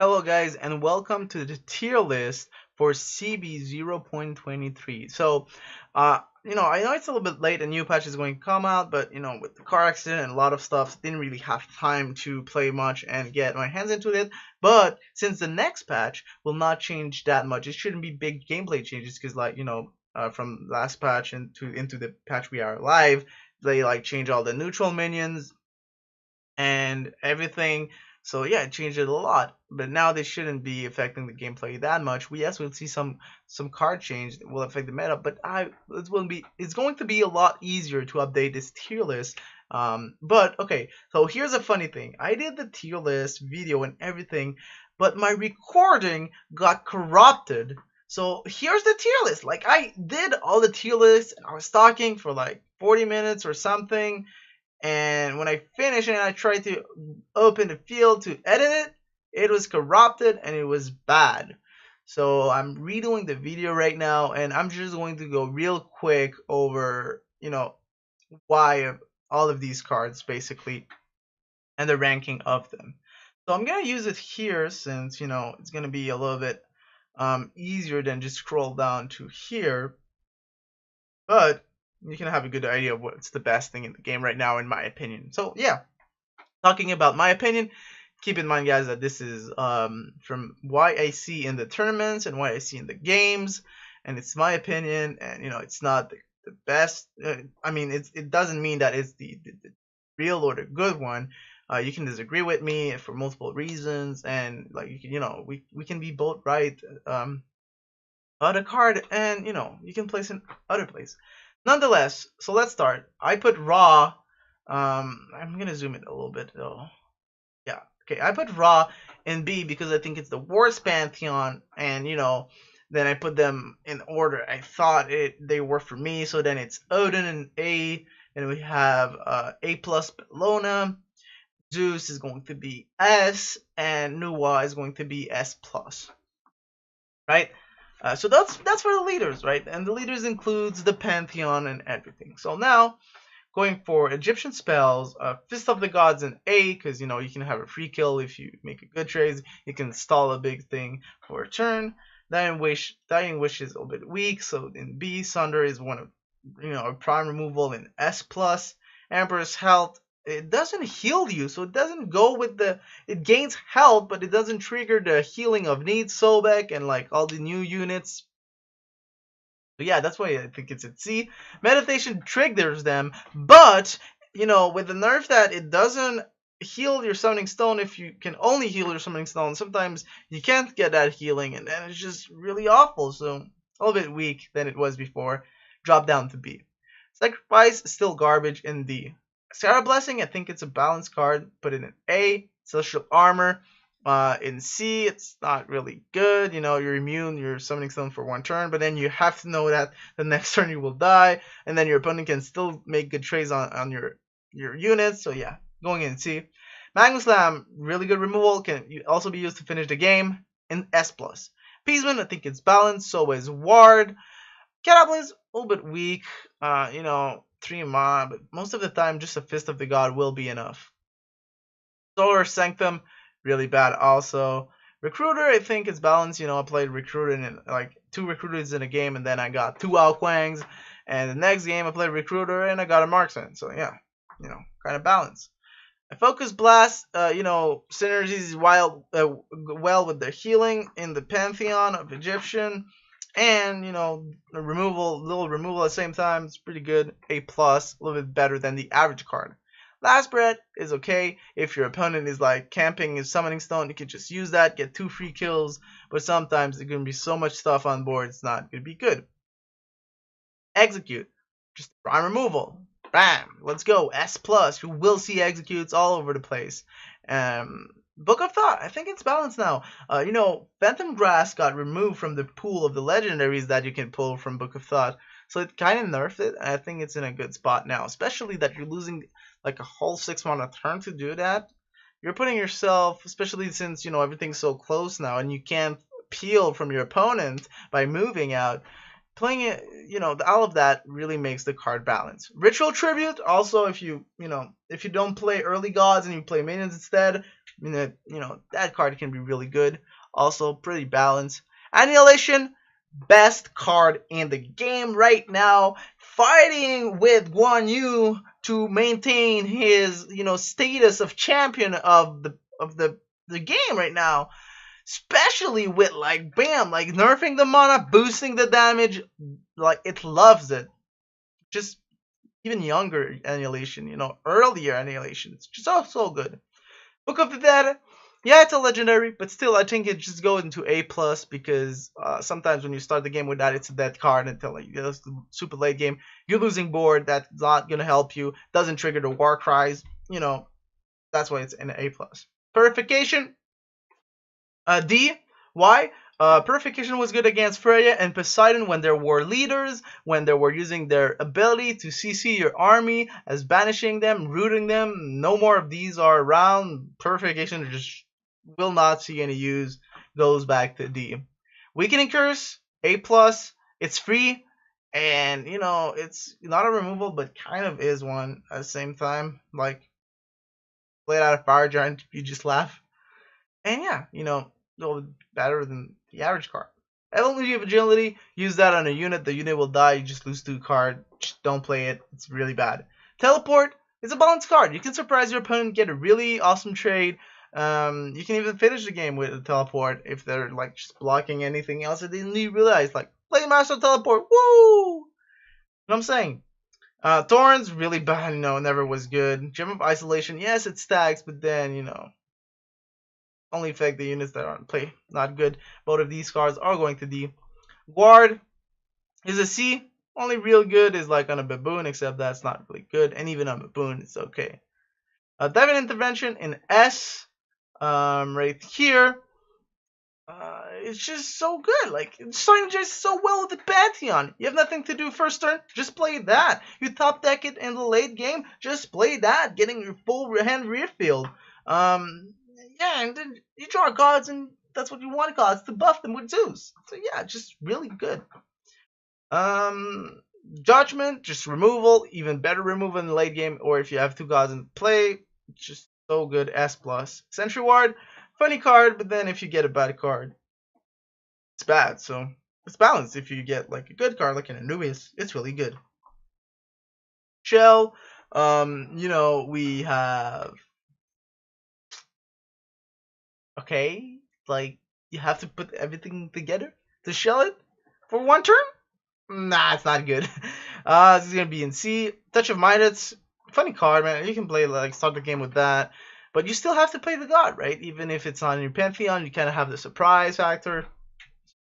Hello guys and welcome to the tier list for CB0.23. I know it's a little bit late, a new patch is going to come out, but with the car accident and a lot of stuff, didn't really have time to play much and get my hands into it. But since the next patch will not change that much, it shouldn't be big gameplay changes because from last patch into the patch we are live, they change all the neutral minions and everything. So yeah, it changed it a lot. But now they shouldn't be affecting the gameplay that much. We'll see some card change that will affect the meta, but it's going to be a lot easier to update this tier list. But okay, so here's a funny thing. I did the tier list video and everything, but my recording got corrupted. So here's the tier list. Like I did all the tier lists and I was talking for like 40 minutes or something, and when I finished and I tried to open the field to edit it, it was corrupted and it was bad. So I'm redoing the video right now, and I'm just going to go real quick over, why all of these cards basically and the ranking of them. So I'm gonna use it here since it's gonna be a little bit easier than just scroll down to here, but you can have a good idea of what's the best thing in the game right now, in my opinion. So yeah, talking about my opinion, keep in mind, guys, that this is from why I see in the tournaments and why I see in the games, and it's my opinion, and it's not the best. I mean, it doesn't mean that it's the real or the good one. You can disagree with me for multiple reasons, and we can be both right. On a card, and you can place in other place. Nonetheless, so let's start. I put raw. I'm gonna zoom in a little bit though. Yeah. Okay. I put Raw in B because I think it's the worst pantheon, and then I put them in order I thought they were for me. So then it's Odin in A, and we have A plus Bellona. Zeus is going to be S, and Nuwa is going to be S plus. Right. So that's for the leaders, right? And the leaders includes the pantheon and everything. So now going for Egyptian spells, Fist of the Gods in A, because you can have a free kill if you make a good trade. You can stall a big thing for a turn. Dying Wish is a little bit weak, so in B, Sunder is one of a prime removal in S plus. Emperor's Health, it doesn't heal you, so it doesn't go with it gains health, but it doesn't trigger the healing of Need, Sobek, and like all the new units. So yeah, that's why I think it's at C. Meditation triggers them, but with the nerf that it doesn't heal your summoning stone, if you can only heal your summoning stone, sometimes you can't get that healing, and then it's just really awful. So a little bit weak than it was before. Drop down to B. Sacrifice still garbage in D. Sarah Blessing, I think it's a balanced card. Put it in A. Celestial Armor. In C, it's not really good. You're immune, you're summoning stone for one turn, but then you have to know that the next turn you will die, and then your opponent can still make good trades on your units. So yeah, going in C. Magnum Slam, really good removal, can also be used to finish the game in S plus. Appeasement, I think it's balanced. So is Ward. Catapult is a little bit weak. 3 mana, but most of the time just a Fist of the God will be enough. Solar Sanctum, really bad also. Recruiter, I think it's balanced. I played Recruiter in like 2 Recruiters in a game, and then I got 2 Alquangs. And the next game I played Recruiter and I got a Marksman. So yeah, kind of balanced. A Focus Blast, synergies well with the healing in the Pantheon of Egyptian. And the little removal at the same time. It's pretty good. A plus, a little bit better than the average card. Last Breath is okay if your opponent is like camping his summoning stone. You can just use that, get 2 free kills. But sometimes there's gonna be so much stuff on board, it's not gonna be good. Execute, just prime removal. Bam, let's go. S plus. You will see executes all over the place. Book of Thought, I think it's balanced now. Phantom Grass got removed from the pool of the legendaries that you can pull from Book of Thought, so it kind of nerfed it. I think it's in a good spot now, especially that you're losing like a whole 6 mana turn to do that. You're putting yourself, especially since everything's so close now, and you can't peel from your opponent by moving out. playing it, all of that really makes the card balance. Ritual Tribute, also, if you don't play early gods and you play minions instead, that card can be really good. Also, pretty balanced. Annihilation, best card in the game right now, fighting with Guan Yu to maintain his, status of champion of the game right now. Especially with like bam, like nerfing the mana, boosting the damage, like it loves it. Just even younger Annihilation, earlier Annihilation. It's just so good. Book of the Dead, yeah, it's a legendary, but still I think it just goes into A plus because sometimes when you start the game with that, it's a dead card until like you the super late game. You're losing board, that's not gonna help you. Doesn't trigger the war cries, that's why it's an A plus. Purification, D. Why? Purification was good against Freya and Poseidon when there were leaders, when they were using their ability to CC your army as banishing them, rooting them. No more of these are around. Purification just will not see any use. Goes back to D. Weakening Curse, A plus. It's free, and it's not a removal, but kind of is one at the same time. Like, play it out of Fire Giant, you just laugh. And yeah, better than the average card. Evolution of Agility, use that on a unit. The unit will die. You just lose 2 cards. Just don't play it. It's really bad. Teleport is a balanced card. You can surprise your opponent, get a really awesome trade. You can even finish the game with a teleport if they're like just blocking anything else. And then you realize like play Master Teleport. Woo! You know what I'm saying? Thorns really bad. Never was good. Gem of Isolation, yes, it stacks, but then only affect the units that aren't play. Not good. Both of these cards are going to D. Guard is a C. Only real good is like on a Baboon, except that's not really good. And even on Baboon, it's okay. Divine Intervention in S. Right here. It's just so good. Like, it's starting just so well with the Pantheon. You have nothing to do first turn, just play that. You top deck it in the late game, just play that, getting your full hand refill. Yeah, and then you draw gods, and that's what you want gods to buff them with Zeus. So yeah, just really good. Judgment, just removal, even better removal in the late game, or if you have 2 gods in play, just so good. S plus. Sentry Ward, funny card, but then if you get a bad card, it's bad. So it's balanced. If you get like a good card, like an Anubis, it's really good. Shell, we have. Okay, like you have to put everything together to shell it for 1 turn. Nah, it's not good. This is gonna be in C. Touch of Midas, funny card, man. You can play like start the game with that, but you still have to play the god, right? Even if it's not in your Pantheon, you kind of have the surprise factor.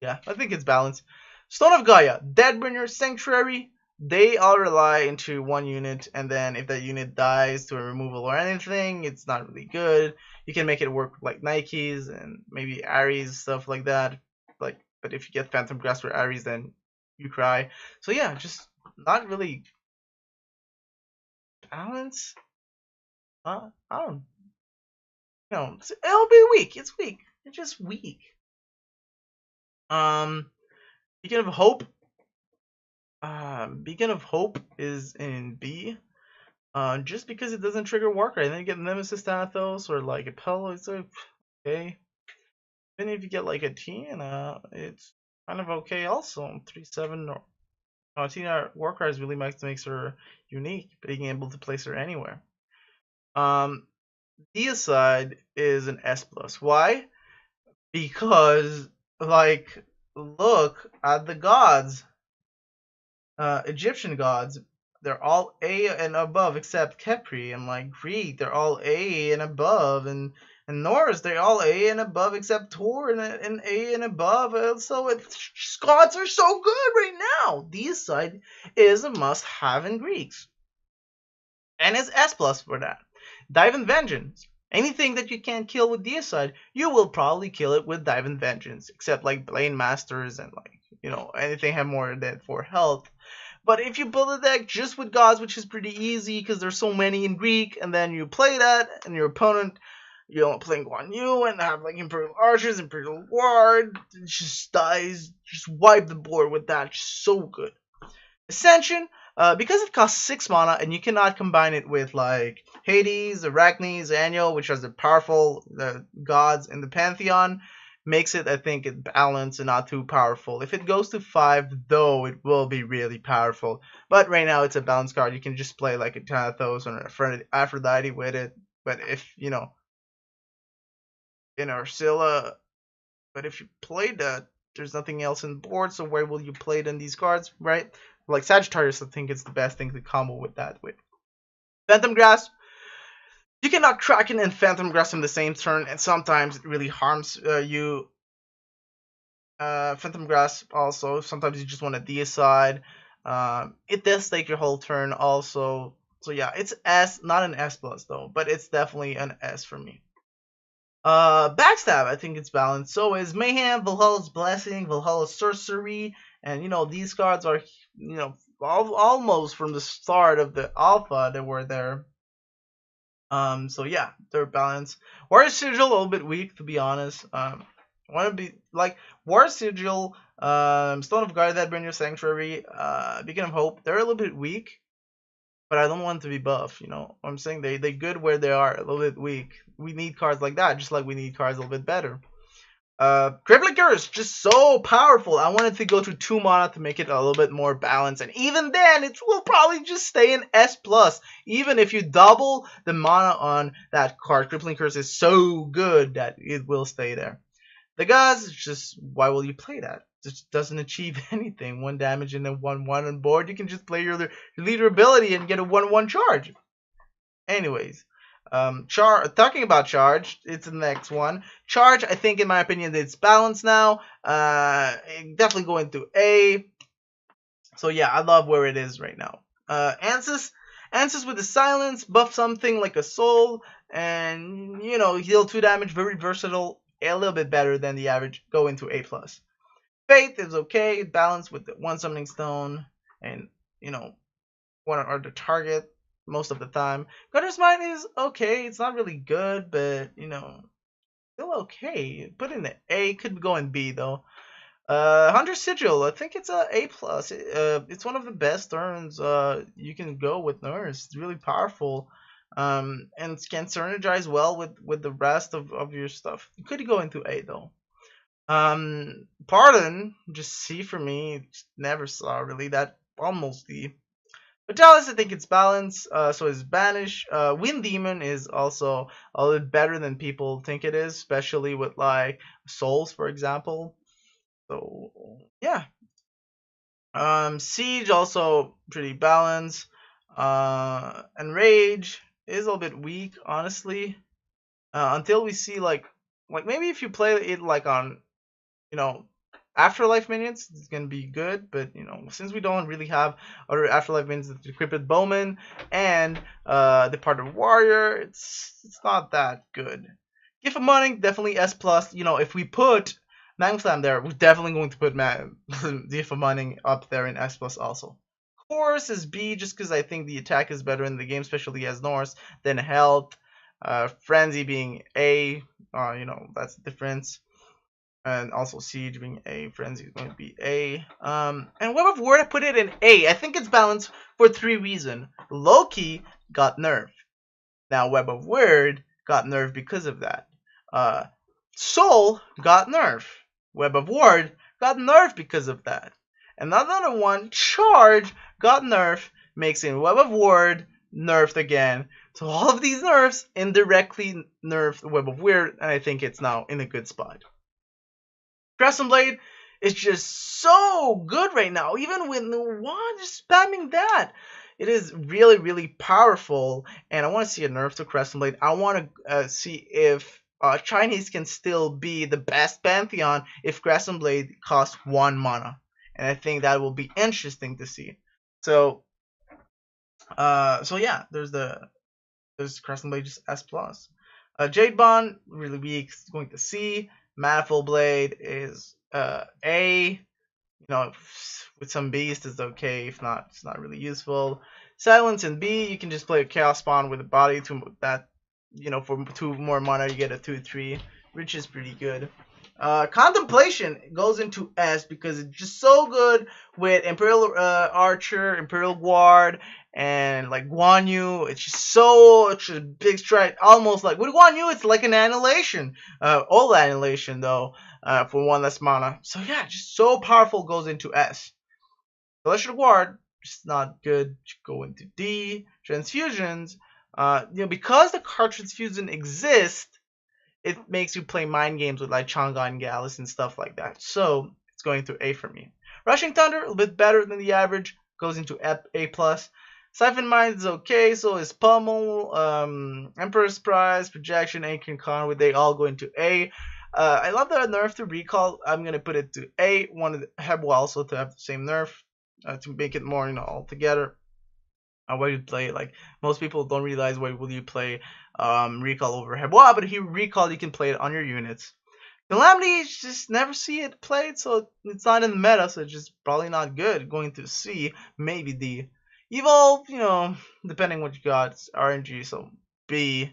Yeah, I think it's balanced. Stone of Gaia, Deadbringer, Sanctuary. They all rely into 1 unit, and then if that unit dies to a removal or anything, it's not really good. You can make it work with like Nikes and maybe Aries, stuff like that. Like, but if you get Phantom Grasp for Aries, then you cry. So yeah, just not really balance. I don't it'll be weak. It's weak. It's just weak. Beacon of Hope. Beacon of Hope is in B. Just because it doesn't trigger Warcry. And then you get Nemesis Thanatos or like a Pel, it's okay. Then if you get like a Tina, it's kind of okay also. 3/7 or Tina Warcry really makes her unique, being able to place her anywhere. Deicide is an S plus. Why? Because like look at the gods. Egyptian gods, they're all A and above except Kepri, and like Greek, they're all A and above, and Norse, they're all A and above except Thor and A and above. So gods are so good right now. Deicide is a must-have in Greeks, and it's S plus for that. Dive and Vengeance. Anything that you can't kill with Deicide, you will probably kill it with Dive and Vengeance, except like Blade Masters and like anything have more than 4 health. But if you build a deck just with gods, which is pretty easy because there's so many in Greek, and then you play that, and your opponent you know, playing Guan Yu and have like Imperial Archers, Imperial Guard, it just dies, just wipe the board with that, just so good. Ascension, because it costs 6 mana and you cannot combine it with like Hades, Arachnes, Annual, which are the powerful gods in the Pantheon, makes it, I think, it balanced and not too powerful. If it goes to 5, though, it will be really powerful. But right now it's a balanced card. You can just play like a Thanatos or Aphrodite with it. But if, you know, in Ursula, but if you play that, there's nothing else in the board, so where will you play it in these cards, right? Like Sagittarius, I think it's the best thing to combo with that with. Phantom Grasp. You cannot Kraken and Phantom Grasp in the same turn, and sometimes it really harms you. Phantom Grasp also, sometimes you just want to deicide. It does take your whole turn also. So yeah, it's S, not an S plus though, but it's definitely an S for me. Backstab, I think it's balanced. So is Mayhem, Valhalla's Blessing, Valhalla's Sorcery, and you know these cards are, you know, almost from the start of the alpha they were there. So yeah, they're balanced. Warrior Sigil a little bit weak to be honest. Want to be like Warrior Sigil, Stone of Guard that burn your Sanctuary, Beacon of Hope. They're a little bit weak, but I don't want to be buff. You know what I'm saying? They good where they are, a little bit weak. We need cards like that, just like we need cards a little bit better. Crippling Curse, just so powerful. I wanted to go to 2 mana to make it a little bit more balanced, and even then, it will probably just stay in S+. Even if you double the mana on that card, Crippling Curse is so good that it will stay there. The Gauze, just, why will you play that? It just doesn't achieve anything. 1 damage and then 1/1 on board. You can just play your leader ability and get a 1/1 charge. Anyways. Talking about Charge, it's the next one. Charge, I think, in my opinion, it's balanced now. Definitely going to A. So yeah, I love where it is right now. Ansys with the Silence, buff something like a Soul, and you know, heal 2 damage, very versatile, a little bit better than the average. Go into A+. Faith is okay, balanced with the 1 Summoning Stone, and you know, 1 or the target most of the time. Gunner's Mind is okay. It's not really good, but you know, still okay. Put in the A, could go in B though. Hunter Sigil, I think it's a A+. It's one of the best turns you can go with Nurse. It's really powerful. And can synergize well with the rest of your stuff. You could go into A though. Pardon, just C for me. Never saw really that, almost D. Vitalis, I think it's balanced. So is Banish. Wind Demon is also a little better than people think it is, especially with like Souls, for example. So yeah. Siege also pretty balanced. And Rage is a little bit weak, honestly. Until we see like maybe if you play it like on, you know, Afterlife minions, it's gonna be good, but you know, since we don't really have other Afterlife minions, the Decrepit Bowman and Departed Warrior, it's not that good. Gift of Money, definitely S+. You know, if we put Magnum Slam there, we're definitely going to put Gift of Money up there in S+ also. Chorus is B, just because I think the attack is better in the game, especially as Norse, than Health. Frenzy being A, you know, that's the difference. And also Siege being A, Frenzy is going to be A. And Web of Word, I put it in A. I think it's balanced for 3 reasons. Loki got nerfed. Now Web of Word got nerfed because of that. Soul got nerfed. Web of Word got nerfed because of that. Another one, Charge, got nerfed, makes it Web of Word nerfed again. So all of these nerfs indirectly nerfed Web of Word, and I think it's now in a good spot. Crescent Blade is just so good right now, even with Nuwan just spamming that. It is really, really powerful, and I want to see a nerf to Crescent Blade. I want to see if Chinese can still be the best Pantheon if Crescent Blade costs 1 mana. And I think that will be interesting to see. So yeah, there's Crescent Blade just S+. Jade Bond, really weak, going to C. Manifold Blade is A. You know, with some beast is okay. If not, it's not really useful. Silence in B, you can just play a Chaos Spawn with a body to that you know, for 2 more mana you get a 2/3, which is pretty good. Contemplation goes into S because it's just so good with Imperial Archer, Imperial Guard, and like Guan Yu. It's just such a big strike, almost like with Guan Yu, it's like an annihilation. All annihilation though, for 1 less mana. So yeah, just so powerful. Goes into S. Celestial Guard, just not good. Go into D. Transfusions, you know, because the card transfusion exists, it makes you play mind games with like Changa and Gallus and stuff like that. So it's going to A for me. Rushing Thunder, a little bit better than the average, goes into A plus. Siphon Mind is okay, so is Pummel, Emperor's Prize, Projection, Ancient Conway, they all go into A. I love the nerf to recall. I'm gonna put it to A. Wanted Hebwa also to have the same nerf, to make it more, you know, all together. Why you play, like most people don't realize why will you play recall over Hebwa, but if you recall you can play it on your units. Calamity, just never see it played, so it's not in the meta, so it's just probably not good. Going to C, maybe D. Evolve, you know, depending what you got, it's RNG, so B.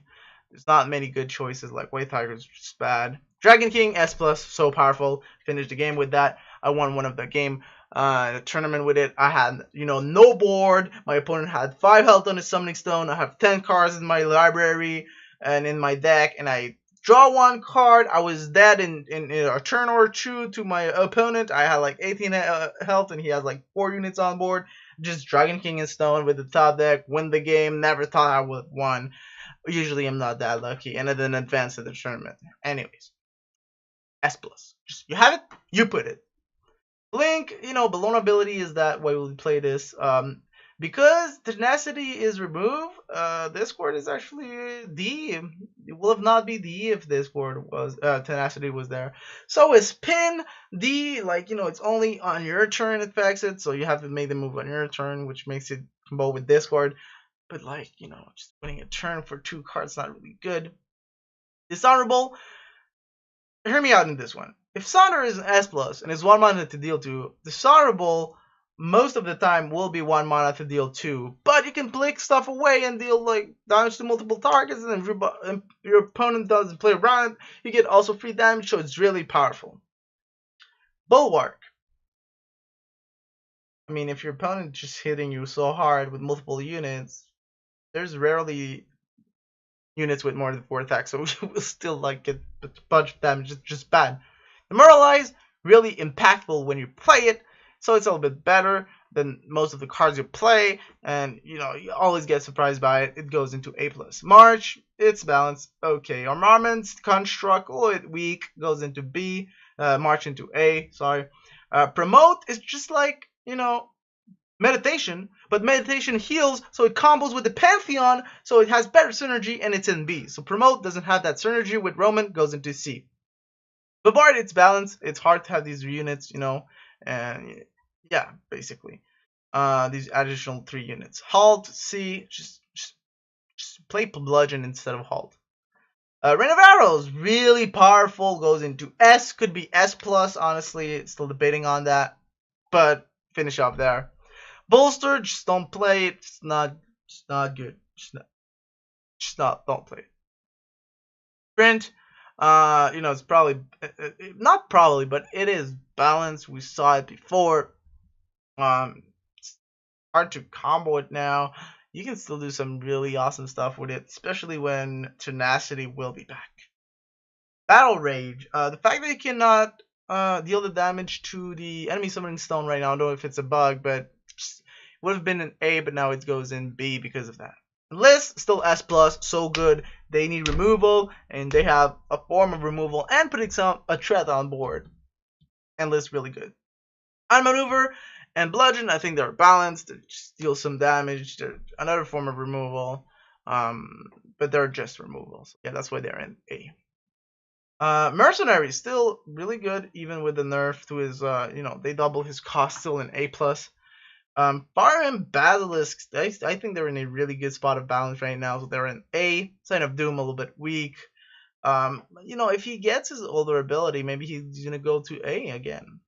There's not many good choices, like White Tiger is just bad. Dragon King, S+, so powerful. Finished the game with that. I won one of the game tournament with it. I had, you know, no board. My opponent had 5 health on his summoning stone. I have 10 cards in my library and in my deck, and I draw 1 card. I was dead in a turn or 2 to my opponent. I had like 18 health, and he has like 4 units on board. Just Dragon King and Stone with the top deck, win the game. Never thought I would have won. Usually I'm not that lucky, and then advance to the tournament. Anyways, S+. Just, you have it, you put it. Blink, you know, Balloon ability is that way we play this. Because Tenacity is removed, Discord is actually D. It will not be D if Discord was, Tenacity was there. So is Pin, D, like, you know, it's only on your turn it affects it, so you have to make the move on your turn, which makes it combo with Discord. But like, you know, just winning a turn for 2 cards not really good. Dishonorable, hear me out in this one. If Sonder is an S plus and is 1 mana to deal 2, Dishonorable most of the time will be 1 mana to deal 2, but you can blink stuff away and deal like damage to multiple targets, and if your opponent doesn't play around it, you get also free damage, so it's really powerful. Bulwark. I mean, if your opponent just hitting you so hard with multiple units, there's rarely units with more than 4 attacks, so you will still like get a bunch of damage. It's just bad. Demoralize, really impactful when you play it, so it's a little bit better than most of the cards you play, and you know, you always get surprised by it. It goes into A+. March, it's balanced, okay. Armaments, Construct, a little bit weak, goes into B. March into A, sorry. Promote is just like, you know, Meditation, but Meditation heals, so it combos with the Pantheon, so it has better synergy, and it's in B. So Promote doesn't have that synergy with Roman, goes into C. Bombard, it's balanced. It's hard to have these units, you know, and yeah, basically. These additional 3 units. Halt, C, just play Bludgeon instead of Halt. Rain of Arrows, really powerful, goes into S, could be S+, honestly, still debating on that, but finish up there. Bolster, just don't play it. It's not good. Don't play it. Sprint, you know, it's probably not probably, but it is balanced. We saw it before. It's hard to combo it now. You can still do some really awesome stuff with it, especially when Tenacity will be back. Battle Rage, the fact that you cannot deal the damage to the enemy summoning stone right now, I don't know if it's a bug, but would have been an A, but now it goes in B because of that. List, still S+, so good. They need removal, and they have a form of removal and putting a threat on board. And List, really good. On Maneuver and Bludgeon, I think they're balanced. They just deal some damage. They're another form of removal, but they're just removals. Yeah, that's why they're in A. Mercenary, still really good, even with the nerf to his, you know, they double his cost, still in A+. Fire and Basilisk, I think they're in a really good spot of balance right now, so they're in A. Sign of Doom, a little bit weak. You know, if he gets his older ability, maybe he's gonna go to A again,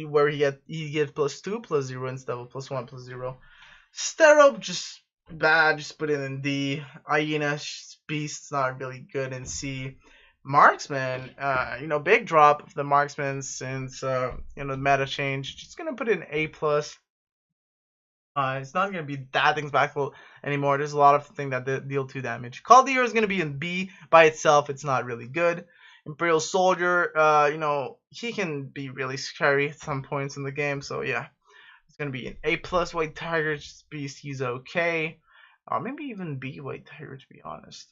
where he gets +2/+0 instead of +1/+0. Sterop, just bad, just put it in D. Hyena Beast's not really good in C. Marksman, big drop of the marksman since the meta change. Just gonna put it in A plus. It's not gonna be that impactful anymore. There's a lot of things that deal 2 damage. Caldeer is gonna be in B by itself. It's not really good. Imperial Soldier, he can be really scary at some points in the game. So yeah, it's gonna be an A plus. White Tiger Beast, he's okay. Maybe even B White Tiger, to be honest.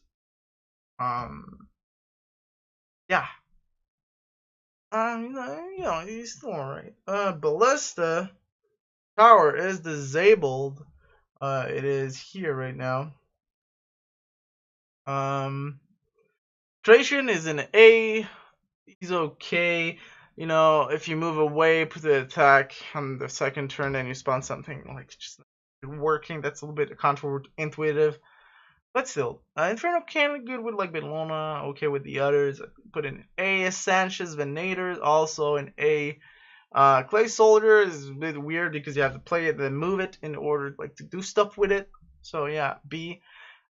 Yeah. He's still alright. Ballista Power is disabled. It is here right now. Trajan is an A. He's okay. If you move away, put the attack on the second turn, and you spawn something like just working. That's a little bit counterintuitive. But still, Inferno can good with like Bellona, okay with the others. Put in A. Sanchez Venator, also an A. Clay Soldier is a bit weird because you have to play it then move it in order like to do stuff with it. So yeah, B.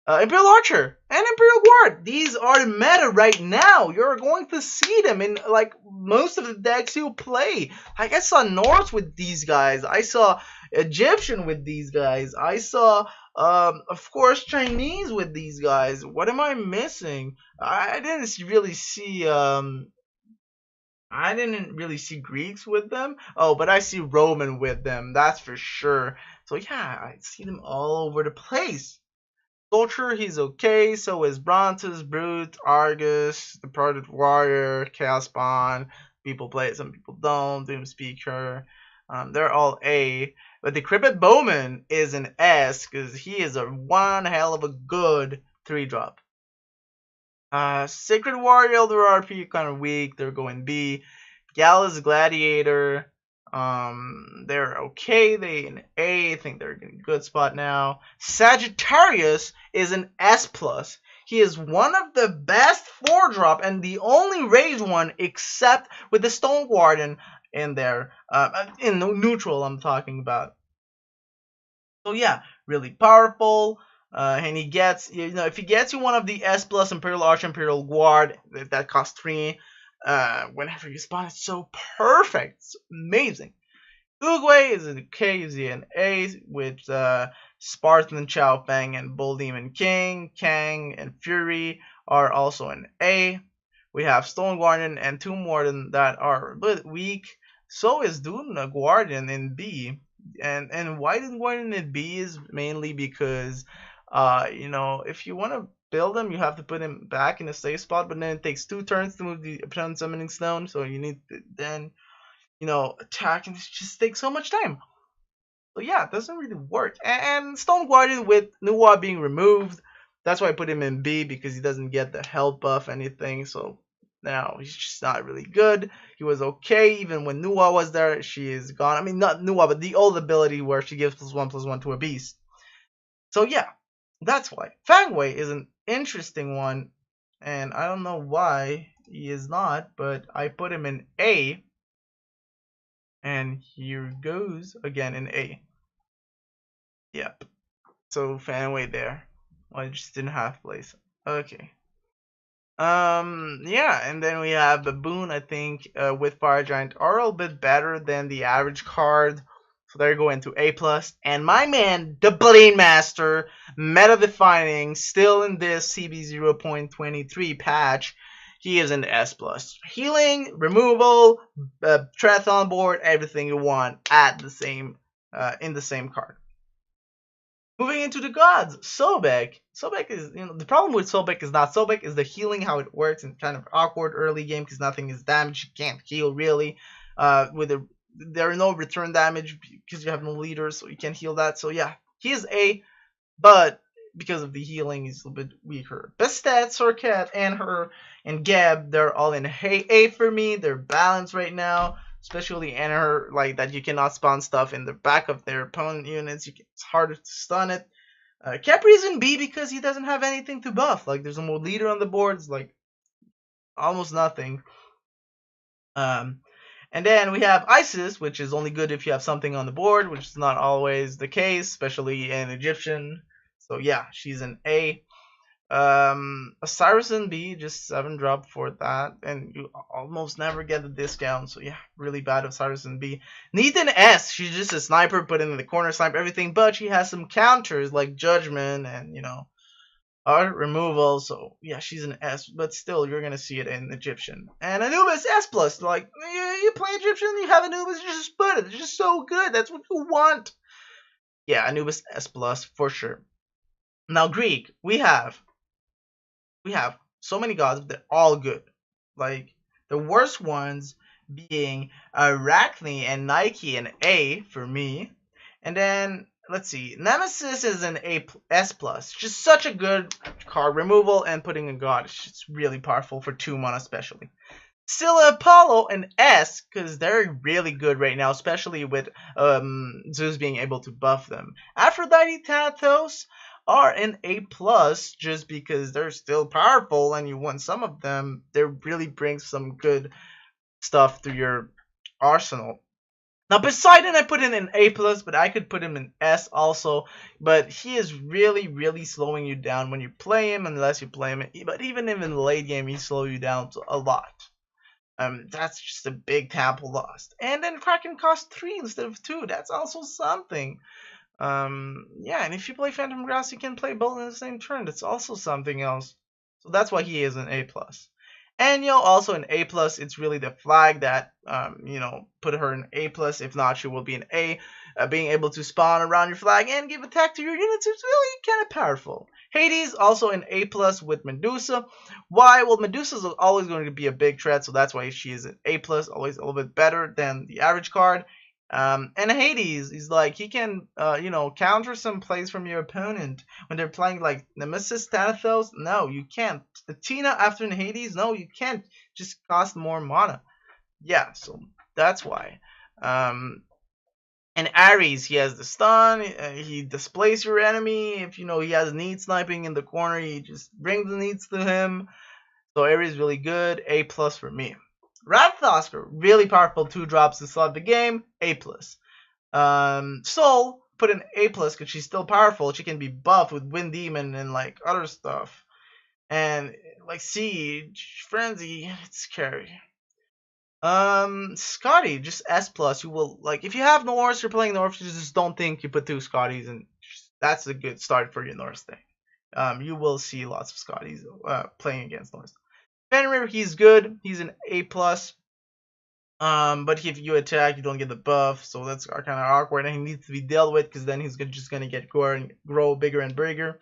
Imperial Archer and Imperial Guard. These are the meta right now. You're going to see them in like most of the decks you play. Like I saw Norse with these guys. I saw Egyptian with these guys. I saw, of course, Chinese with these guys. What am I missing? I didn't really see. I didn't really see Greeks with them. Oh, but I see Roman with them. That's for sure. So yeah, I see them all over the place. Culture, he's okay. So is Brontes, Brute, Argus, the Departed Warrior, Chaos Spawn. People play it, some people don't. Doom Speaker. They're all A. But the Decrepit Bowman is an S because he is a one hell of a good 3-drop. Sacred Warrior, Elder RP, kind of weak. They're going B. Gallus Gladiator. They're okay. They an A. I think they're in a good spot now. Sagittarius is an S plus. He is one of the best 4-drop and the only raised one except with the Stone Guardian in there. In neutral, I'm talking about. So yeah, really powerful. And he gets, if he gets you one of the S plus Imperial Archer, Imperial Guard that costs 3, whenever you spawn, it's so perfect. It's amazing. Uruguay is an okay, is an A with Spartan, Chao Feng, and Bull Demon King. Kang and Fury are also an A. We have Stone Guardian and 2 more than that are a bit weak. So is Dune Guardian in B. And why Dune Guardian in B is mainly because, if you want to build him, you have to put him back in a safe spot, but then it takes 2 turns to move the opponent's summoning stone, so you need to then attack, and it just takes so much time. So yeah, it doesn't really work. And Stone Guardian with Nuwa being removed, that's why I put him in B, because he doesn't get the health buff, anything. So now he's just not really good. He was okay even when Nuwa was there. She is gone. I mean, not Nuwa, but the old ability where she gives +1/+1 to a beast. So yeah, that's why. Fangwei is an interesting one, and I don't know why he is not, but I put him in A. And here goes again in A. Yep. So Fanway there. Well, I just didn't have place. Okay. Yeah, and then we have Baboon, I think, with Fire Giant are a little bit better than the average card. So they're going to A plus. And my man, the Blade Master, meta defining, still in this CB0.23 patch. He is an S plus. Healing, removal, threat on board, everything you want at the same in the same card. Moving into the gods, Sobek. Sobek is, the problem with Sobek is not Sobek, is the healing, how it works, and kind of awkward early game because nothing is damaged. You can't heal really. There are no return damage because you have no leaders, so you can't heal that. So yeah, he is A, but because of the healing, he's a little bit weaker. Bestet, Sorcat, and her and Geb, they're all in A for me. They're balanced right now. Especially Anna, like that you cannot spawn stuff in the back of their opponent units. It's harder to stun it. Capri's in B because he doesn't have anything to buff. Like there's no leader on the boards, like almost nothing. And then we have Isis, which is only good if you have something on the board, which is not always the case, especially in Egyptian. So yeah, she's an A. A Cyrus and B, just 7 drop for that, and you almost never get the discount. So yeah, really bad of Cyrus and B. Nathan S, she's just a sniper, put in the corner, snipe everything, but she has some counters like Judgment and art removal. So yeah, she's an S, but still you're gonna see it in Egyptian. And Anubis S plus, like you play Egyptian, you have Anubis, you just put it. It's just so good. That's what you want. Yeah, Anubis S plus for sure. Now Greek, we have so many gods, but they're all good. Like the worst ones being Arachne and Nike and A for me, and then let's see, Nemesis is an A S plus. Just such a good card removal and putting a god. It's just really powerful for 2 mana especially. Scylla Apollo and S because they're really good right now, especially with Zeus being able to buff them. Aphrodite Thanatos are an A plus just because they're still powerful and you want some of them. They really bring some good stuff to your arsenal. Now Poseidon I put in an A plus, but I could put him in S also. But he is really slowing you down when you play him, unless you play him. But even in the late game, he slows you down a lot. That's just a big temple lost. And then Kraken cost 3 instead of 2. That's also something. Yeah, and if you play Phantom Grass, you can play both in the same turn. That's also something else. So that's why he is an A plus. And also an A plus. It's really the flag that put her in A plus. If not, she will be an A. Being able to spawn around your flag and give attack to your units is really kind of powerful. Hades also an A plus with Medusa. Why? Well, Medusa's always going to be a big threat, so that's why she is an A plus, always a little bit better than the average card. And Hades is like he can counter some plays from your opponent when they're playing like Nemesis Thanatos. No, you can't. Athena after Hades. No, you can't. Just cost more mana. Yeah, so that's why. And Aries, he has the stun. He displays your enemy. If he has need sniping in the corner, he just brings the needs to him. So Aries really good. A plus for me. Raththosker, really powerful 2 drops to start the game. A plus. Soul, put an A plus because she's still powerful. She can be buffed with Wind Demon and like other stuff. And like Siege, Frenzy, it's scary. Scotty, just S plus. You will like if you have Norse, you're playing Norse, just don't think you put 2 Scotties, and that's a good start for your Norse thing. You will see lots of Scotties playing against Norse. Fenrir, he's good. He's an A plus. But if you attack, you don't get the buff, so that's kind of awkward, and he needs to be dealt with because then he's just gonna get grow bigger and bigger.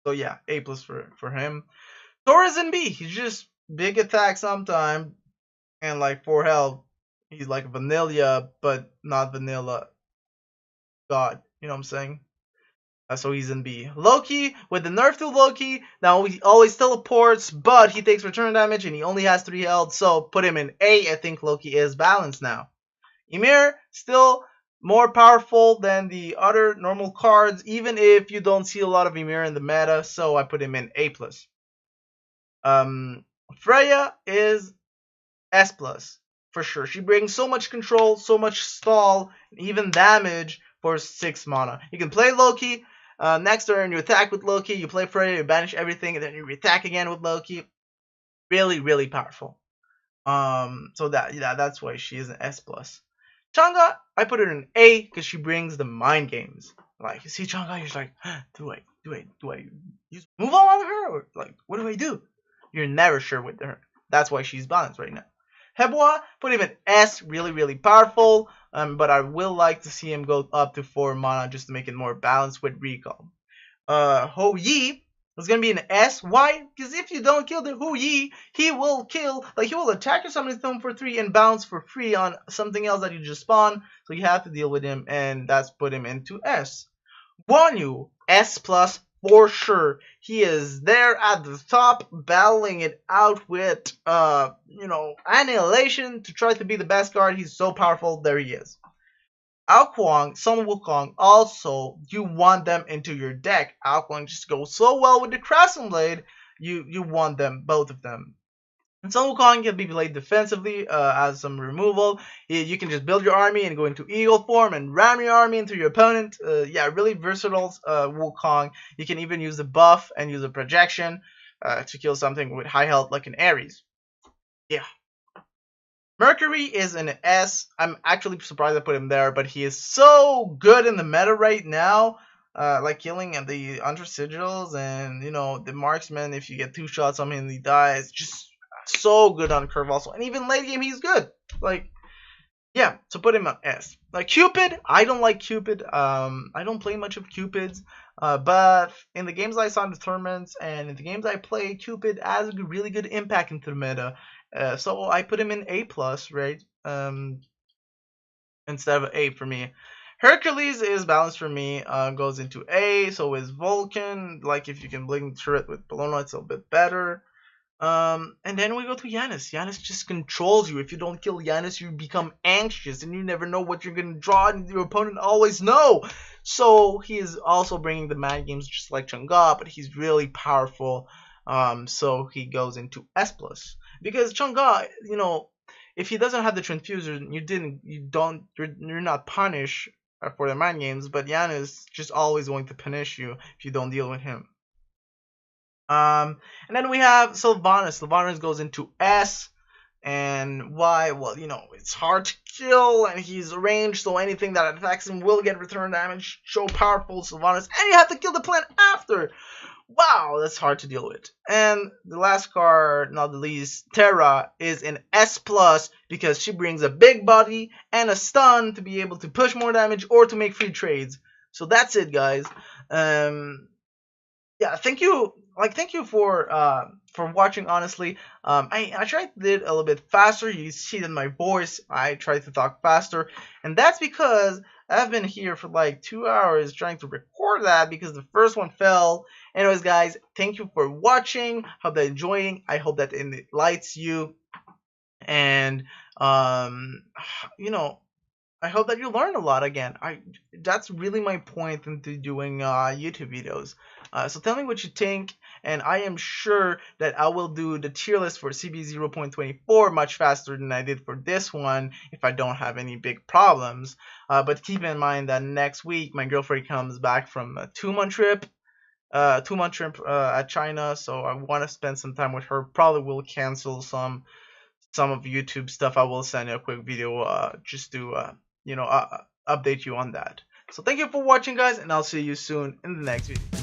So yeah, A plus for him. Taurus and B, he's just big attack sometime, and like 4 health, he's like vanilla, but not vanilla god. You know what I'm saying? So he's in B. Loki, with the nerf to Loki, now he always teleports, but he takes return damage and he only has 3 health, so put him in A. I think Loki is balanced now. Ymir, still more powerful than the other normal cards, even if you don't see a lot of Ymir in the meta, so I put him in A+. Freya is S+, for sure. She brings so much control, so much stall, and even damage for 6 mana. You can play Loki. Next turn, you attack with Loki. You play Freya, you banish everything, and then you attack again with Loki. Really powerful. So that's why she is an S+. Changa, I put her in A because she brings the mind games. Like, you see Changa, you're just like, do I use move on her? Or, like, what do I do? You're never sure with her. That's why she's balanced right now. Heboa, put him in S, really powerful. But I will like to see him go up to 4 mana just to make it more balanced with recall. Ho Yi is gonna be an S. Why? Because if you don't kill the Hu Yi, he will attack your summoning stone for 3 and bounce for free on something else that you just spawn. So you have to deal with him, and that's put him into S. Wanyu, S plus for sure. He is there at the top, battling it out with Annihilation to try to be the best card. He's so powerful. There he is. Aokwang, Sun Wukong, also, you want them into your deck. Aokwang just goes so well with the Crescent Blade, you want them, both of them. And Sun Wukong can be played defensively as some removal. You can just build your army and go into eagle form and ram your army into your opponent. Yeah, really versatile Wukong. You can even use the buff and use a projection to kill something with high health like an Aries. Yeah. Mercury is an S. I'm actually surprised I put him there, but he is so good in the meta right now. Like killing the Hunter Sigils and the marksman. If you get 2 shots on him and he dies, just so good on curve also. And even late game he's good. Like, yeah, so put him on S. Like Cupid, I don't like Cupid. I don't play much of Cupids. But in the games I saw in the tournaments and in the games I play, Cupid has a really good impact into the meta. So I put him in A plus, right? Instead of A for me. Hercules is balanced for me. Goes into A. So is Vulcan. Like if you can blink through it with Bologna, it's a bit better. And then we go to Yanis. Yanis just controls you. If you don't kill Yanis, you become anxious and you never know what you're gonna draw, and your opponent always know. So he is also bringing the mad games just like Changa, but he's really powerful. So he goes into S plus because Changa, if he doesn't have the transfuser, you're not punished for the mind games. But Yanis just always going to punish you if you don't deal with him. And then we have Sylvanas. Sylvanas goes into S. And why? Well, it's hard to kill, and he's ranged, so anything that attacks him will get return damage. So powerful, Sylvanas. And you have to kill the plant after. Wow, that's hard to deal with. And the last card, not the least, Terra, is an S plus because she brings a big body and a stun to be able to push more damage or to make free trades. So that's it, guys. Yeah, thank you for watching. Honestly, I tried to do it a little bit faster. You see it in my voice, I tried to talk faster, and that's because I've been here for like 2 hours trying to record that because the first one fell. Anyways, guys, thank you for watching. Hope that enjoying. I hope that it enlightens you, and I hope that you learn a lot again. That's really my point into doing YouTube videos. So tell me what you think, and I am sure that I will do the tier list for CB0.24 much faster than I did for this one if I don't have any big problems. But keep in mind that next week my girlfriend comes back from a 2-month trip. 2-month trip at China, so I want to spend some time with her. Probably will cancel some of YouTube stuff. I will send you a quick video just to update you on that. So thank you for watching, guys, and I'll see you soon in the next video.